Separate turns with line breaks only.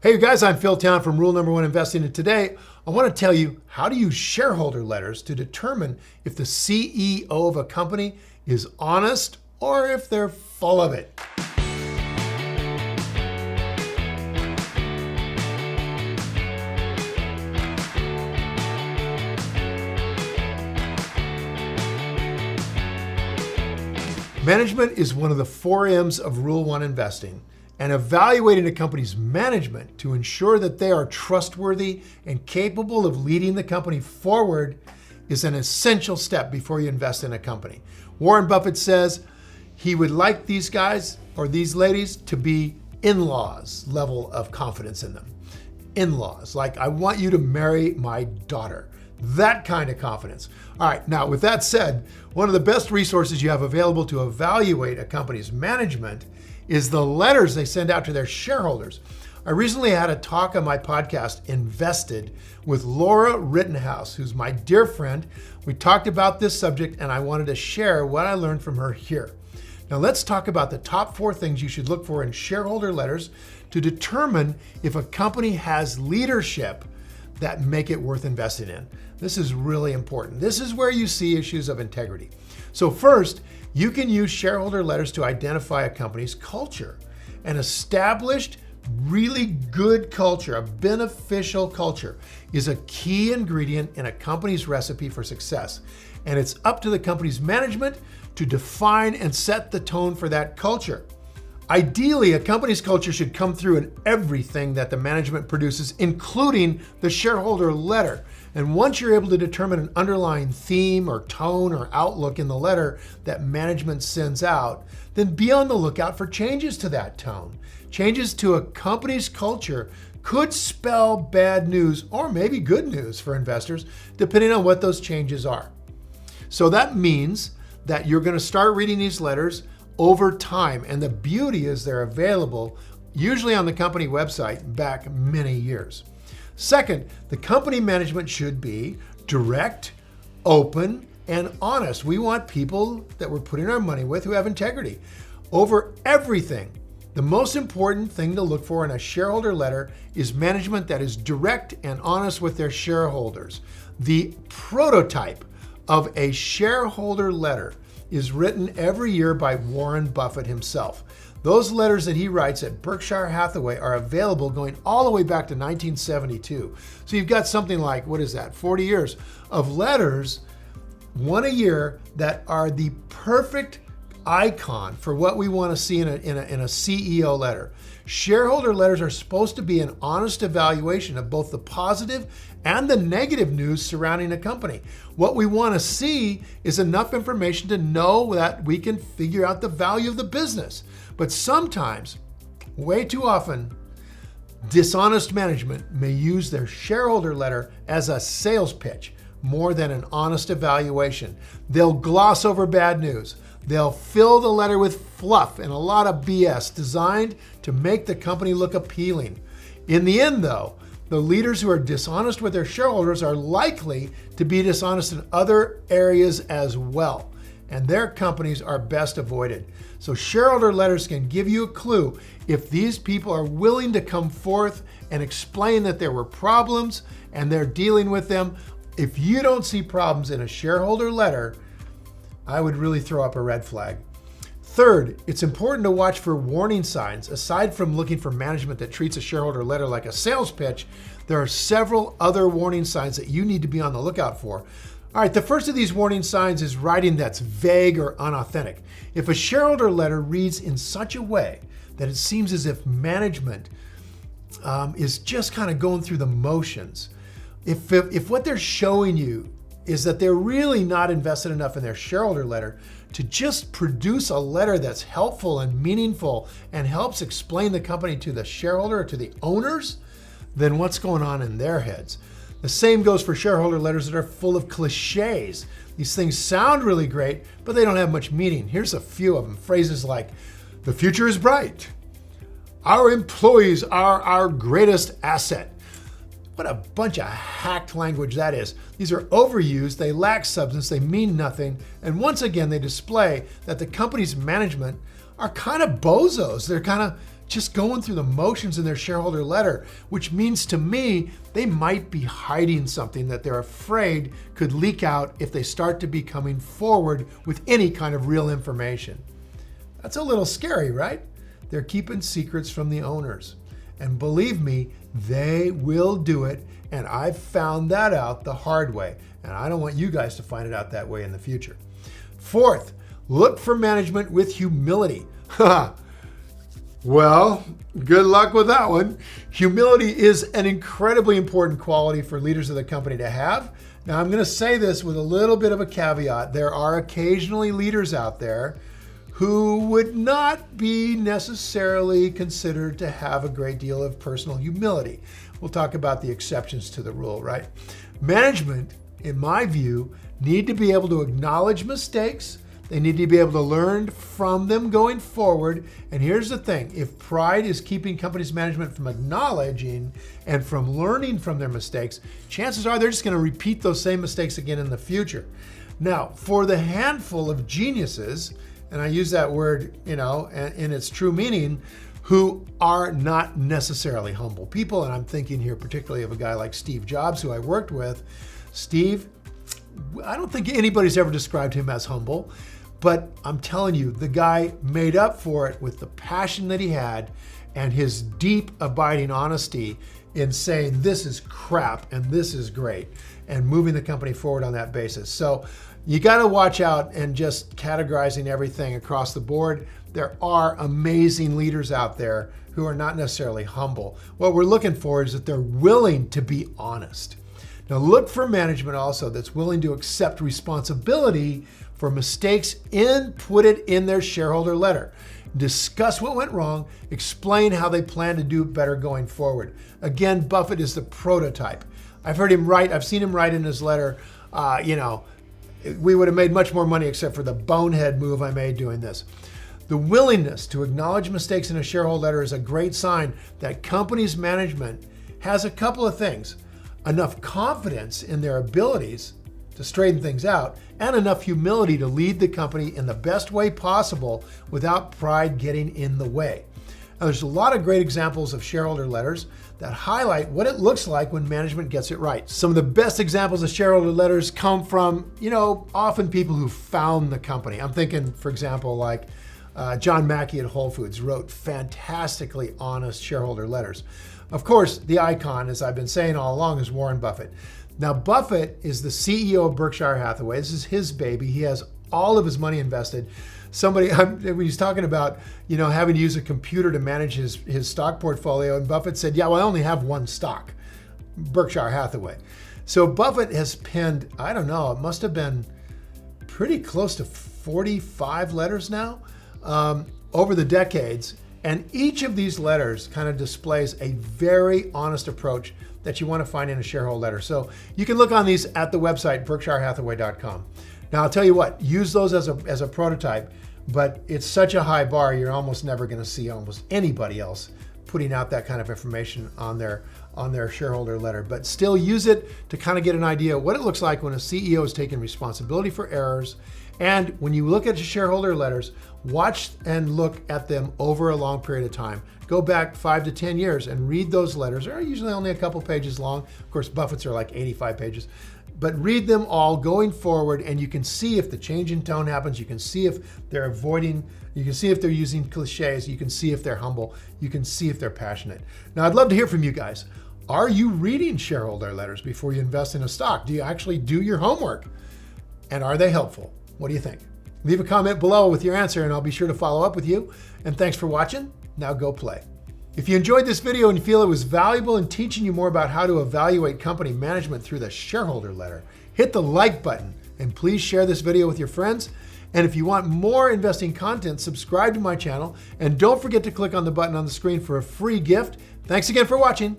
Hey you guys, I'm Phil Town from Rule Number One Investing, and today I want to tell you how to use shareholder letters to determine if the CEO of a company is honest or if they're full of it. Management is one of the 4 M's of Rule 1 investing, and evaluating a company's management to ensure that they are trustworthy and capable of leading the company forward is an essential step before you invest in a company. Warren Buffett says he would like these guys or these ladies to be in-laws level of confidence in them. In-laws, like I want you to marry my daughter. That kind of confidence. All right, now with that said, one of the best resources you have available to evaluate a company's management is the letters they send out to their shareholders. I recently had a talk on my podcast, Invested, with Laura Rittenhouse, who's my dear friend. We talked about this subject and I wanted to share what I learned from her here. Now let's talk about the top 4 things you should look for in shareholder letters to determine if a company has leadership that make it worth investing in. This is really important. This is where you see issues of integrity. So first, you can use shareholder letters to identify a company's culture. An established, really good culture, a beneficial culture, is a key ingredient in a company's recipe for success. And it's up to the company's management to define and set the tone for that culture. Ideally, a company's culture should come through in everything that the management produces, including the shareholder letter. And once you're able to determine an underlying theme or tone or outlook in the letter that management sends out, then be on the lookout for changes to that tone. Changes to a company's culture could spell bad news or maybe good news for investors, depending on what those changes are. So that means that you're going to start reading these letters over time, and the beauty is they're available usually on the company website back many years. Second, the company management should be direct, open, and honest. We want people that we're putting our money with who have integrity. Over everything, the most important thing to look for in a shareholder letter is management that is direct and honest with their shareholders. The prototype of a shareholder letter is written every year by Warren Buffett himself. Those letters that he writes at Berkshire Hathaway are available going all the way back to 1972. So you've got something like, 40 years of letters, one a year, that are the perfect icon for what we want to see in a CEO letter. Shareholder letters are supposed to be an honest evaluation of both the positive and the negative news surrounding a company. What we want to see is enough information to know that we can figure out the value of the business. But sometimes, way too often, dishonest management may use their shareholder letter as a sales pitch more than an honest evaluation. They'll gloss over bad news. They'll fill the letter with fluff and a lot of BS designed to make the company look appealing. In the end, though, the leaders who are dishonest with their shareholders are likely to be dishonest in other areas as well, and their companies are best avoided. So shareholder letters can give you a clue if these people are willing to come forth and explain that there were problems and they're dealing with them. If you don't see problems in a shareholder letter, I would really throw up a red flag. Third, it's important to watch for warning signs. Aside from looking for management that treats a shareholder letter like a sales pitch, there are several other warning signs that you need to be on the lookout for. All right, the first of these warning signs is writing that's vague or unauthentic. If a shareholder letter reads in such a way that it seems as if management is just kind of going through the motions, if what they're showing you is that they're really not invested enough in their shareholder letter to just produce a letter that's helpful and meaningful and helps explain the company to the shareholder or to the owners, then what's going on in their heads? The same goes for shareholder letters that are full of cliches. These things sound really great, but they don't have much meaning. Here's a few of them. Phrases like, "The future is bright," "Our employees are our greatest asset." What a bunch of hacked language that is. These are overused, they lack substance, they mean nothing, and once again they display that the company's management are kind of bozos. They're kind of just going through the motions in their shareholder letter, which means to me, they might be hiding something that they're afraid could leak out if they start to be coming forward with any kind of real information. That's a little scary, right? They're keeping secrets from the owners. And believe me, they will do it. And I've found that out the hard way. And I don't want you guys to find it out that way in the future. Fourth, look for management with humility. Well, good luck with that one. Humility is an incredibly important quality for leaders of the company to have. Now, I'm going to say this with a little bit of a caveat. There are occasionally leaders out there who would not be necessarily considered to have a great deal of personal humility. We'll talk about the exceptions to the rule, right? Management, in my view, need to be able to acknowledge mistakes. They need to be able to learn from them going forward. And here's the thing, if pride is keeping companies' management from acknowledging and from learning from their mistakes, chances are they're just going to repeat those same mistakes again in the future. Now, for the handful of geniuses, and I use that word, in its true meaning, who are not necessarily humble people, and I'm thinking here particularly of a guy like Steve Jobs, who I worked with. Steve, I don't think anybody's ever described him as humble, but I'm telling you, the guy made up for it with the passion that he had and his deep, abiding honesty in saying this is crap and this is great, and moving the company forward on that basis. So you got to watch out and just categorizing everything across the board. There are amazing leaders out there who are not necessarily humble. What we're looking for is that they're willing to be honest. Now look for management also that's willing to accept responsibility for mistakes and put it in their shareholder letter. Discuss what went wrong, explain how they plan to do better going forward. Again, Buffett is the prototype. I've seen him write in his letter, we would have made much more money except for the bonehead move I made doing this. The willingness to acknowledge mistakes in a shareholder letter is a great sign that company's management has a couple of things: enough confidence in their abilities to straighten things out, and enough humility to lead the company in the best way possible without pride getting in the way. Now, there's a lot of great examples of shareholder letters that highlight what it looks like when management gets it right. Some of the best examples of shareholder letters come from, often people who found the company. I'm thinking, for example, like John Mackey at Whole Foods wrote fantastically honest shareholder letters. Of course, the icon, as I've been saying all along, is Warren Buffett. Now, Buffett is the CEO of Berkshire Hathaway. This is his baby. He has all of his money invested. When he's talking about, having to use a computer to manage his stock portfolio, and Buffett said, yeah, well, I only have one stock, Berkshire Hathaway. So Buffett has penned, I don't know, it must have been pretty close to 45 letters now over the decades. And each of these letters kind of displays a very honest approach that you want to find in a shareholder letter. So you can look on these at the website, berkshirehathaway.com. Now, I'll tell you what, use those as a prototype, but it's such a high bar, you're almost never going to see almost anybody else putting out that kind of information on their shareholder letter. But still use it to kind of get an idea of what it looks like when a CEO is taking responsibility for errors. And when you look at your shareholder letters, watch and look at them over a long period of time. Go back 5 to 10 years and read those letters. They're usually only a couple pages long. Of course, Buffett's are like 85 pages. But read them all going forward, and you can see if the change in tone happens. You can see if they're avoiding, you can see if they're using cliches. You can see if they're humble. You can see if they're passionate. Now, I'd love to hear from you guys. Are you reading shareholder letters before you invest in a stock? Do you actually do your homework? And are they helpful? What do you think? Leave a comment below with your answer, and I'll be sure to follow up with you. And thanks for watching. Now go play. If you enjoyed this video and you feel it was valuable in teaching you more about how to evaluate company management through the shareholder letter, hit the like button and please share this video with your friends. And if you want more investing content, subscribe to my channel and don't forget to click on the button on the screen for a free gift. Thanks again for watching.